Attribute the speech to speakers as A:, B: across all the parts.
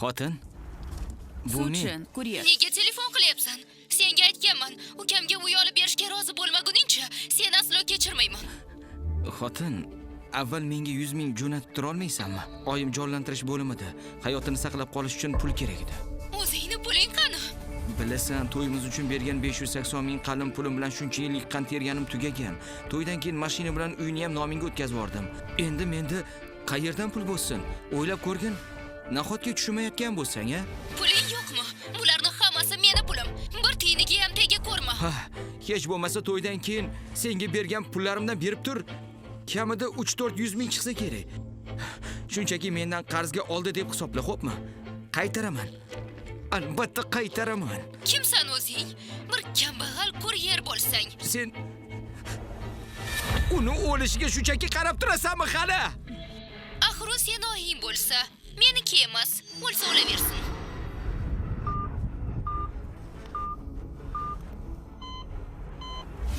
A: Xotin? Bu ne?
B: Suvchan, kuryer.
C: Nega telefon qilyapsan? Senga aytganman, ukamga uy olib berishga rozi bo'lmaguningcha seni aslo kechirmayman.
A: Xotin, avval menga 100 ming jo'natib tura olmaysanmi? Oyim jonlantirish bo'limida hayotini saqlab qolish uchun pul kerak edi.
C: O'zingni puling qani?
A: Bilasan, to'yimiz uchun bergan 580 ming qalin pulim bilan shuncha yillik qand terganim tugagan. To'ydan keyin mashina bilan uyni ham nomingga o'tkazib yubordim. Endi menda qayerdan pul bo'lsin? O'ylab ko'rgin. Nahotki tushunmayotgan bo'lsang-a?
C: Puling yo'qmi? Bularning hammasi meni pulim. Bir tiyiniga ham tega ko'rma.
A: Ha, hech bo'lmasa to'ydan keyin senga bergan pullarimdan berib tur. Kamida 3-400 ming chiqsa kerak. Shunchaki mendan qarzga oldi deb hisobla, xo'pmi? Qaytaraman. Albatta qaytaraman.
C: Kimsan o'zing? Bir kambag'al kuryer bo'lsang.
A: Sen uni o'lishiga shunchaki qarab turasanmi hali?
C: Axir u sen oying bo'lsa, meniki emas. O'lsa o'laversin.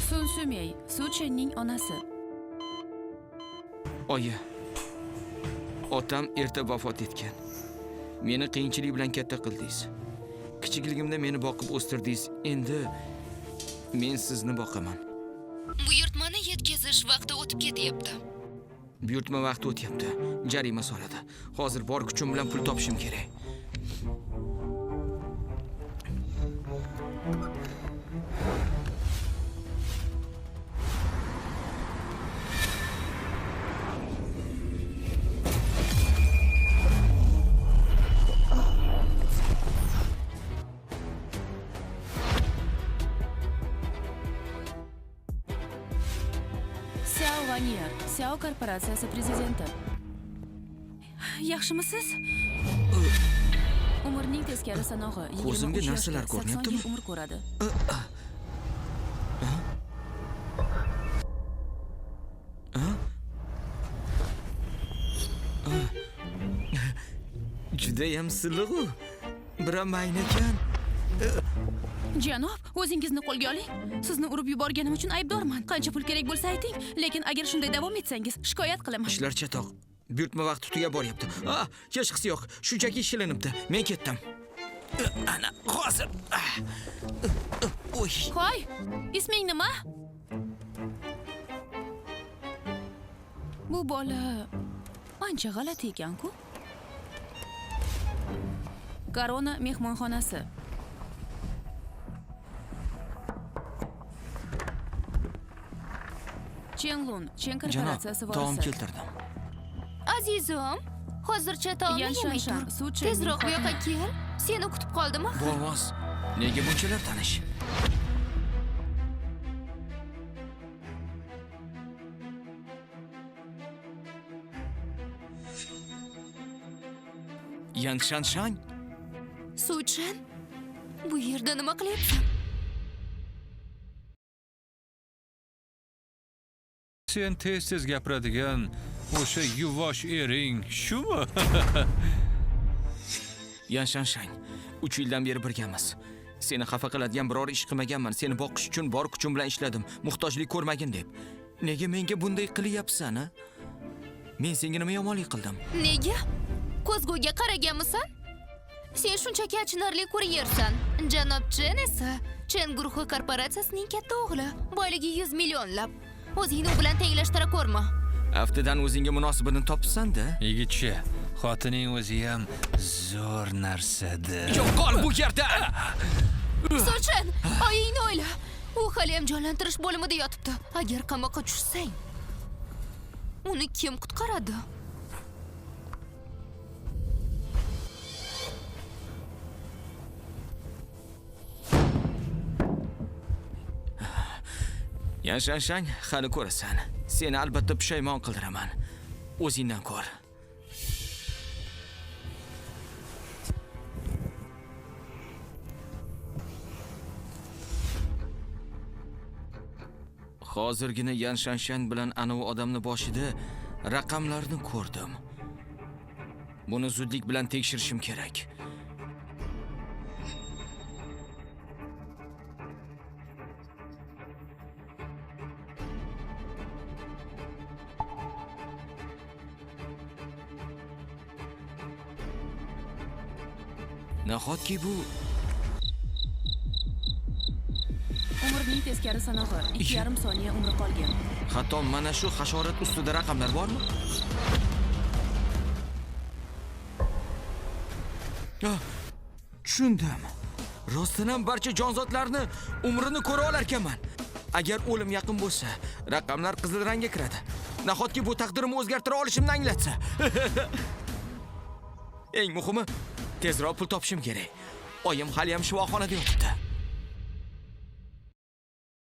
B: Sun Sumey, Suvchanning onasi.
A: Oyi, otam erta vafot etgan. Meni qiyinchilik bilan katta qildingiz. Kichikligimda meni boqib o'stirdingiz. Endi men sizni boqaman.
C: Buyurtmani yetkazish vaqti o'tib ketyapti.
A: Buyurtma vaqti o'tyapti. Jarima soladi. Hozir bor kuchim bilan pul topishim kerak.
B: Xiao Vanier, Xiao korporatsiyasi prezidenti. Yaxshimisiz? Umrning teskari sanog'i.
A: Ko'zimga narsalar ko'ryaptimi?
B: Umr ko'radi. Juda ham silliq-u. Biram maynakan. Janob, o'zingizni qo'lga oling. Sizni urib yuborganim uchun aybdorman. Qancha pul kerak bo'lsa ayting, lekin agar shunday davom etsangiz, shikoyat qilaman.
A: Ishlar chatoq. Buyurtma vaqti tugab boryapti. Hech qisi yo'q. Shunchaki shilinibdi. Men ketdim. Ana, hozir. Oy.
B: Qo'y, isming nima? Bu bola ancha g'alati ekan-ku. Korona mehmonxonasi. Chenlun, Chen korporatsiyasi
A: Janob, taom
B: vorisi.
A: keltirdim.
C: Azizim, hozircha taomni
B: Yanshan,
C: yemayman.
B: Suvchan,
C: Tezroq bu yoqqa
B: xotin.
C: kel. Seni kutib qoldim,
A: Bu ovoz nega bunchalar tanish? Yanshan.
C: Suvchan, bu yerda nima qilyapsan?
D: Sen tez gapiradigan o'sha yuvosh ering shumi?
A: Yanshan, 3 yildan beri birgamiz. Seni xafa qiladigan biror ish qilmaganman. Seni boqish uchun bor kuchim bilan ishladim. Muhtojlik ko'rmagin deb. Nega menga bunday qilyapsan, a? Men senga nima yomonlik qildim?
C: Nega? Ko'zguga qaraganmisan? Sen shunchaki achinarli kuryersan. Janob Chen esa Chen guruhi korporatsiyasining katta o'g'li. Boyligi 100 millionlab. O'zingni u bilan tenglashtira ko'rma.
A: Aftidan o'zingga munosibini topsan-da.
D: Yigitcha, xotining o'zi ham zo'r narsadir.
A: Yo'q, qol bu yerda.
C: Suvchan, oyingni o'yla. U hali ham jonlantirish bo'limida yotibdi. Agar qamoqqa tushsang, uni kim qutqaradi?
A: Yanshan, hali ko'rasan. Seni albatta pushaymon qildiraman. O'zingdan ko'r. Hozirgina Yanshan bilan anavi odamni boshida raqamlarni ko'rdim. Buni zudlik bilan tekshirishim kerak. Nahotki bu
B: Umrning teskari sanog'i 2,5 soniya umri qolgan.
A: hatto mana shu hasharot ustida raqamlar bormi? Tushundim. Rostdan ham barcha jonzotlarni umrini ko'ra olar ekanman. Agar o'lim yaqin bo'lsa, raqamlar qizil rangga kiradi. Nahotki bu taqdirimni o'zgartira olishimni anglatsa. Eng muhimi, tezroq pul topishim kerak. Oyim hali ham shifoxonada yotibdi.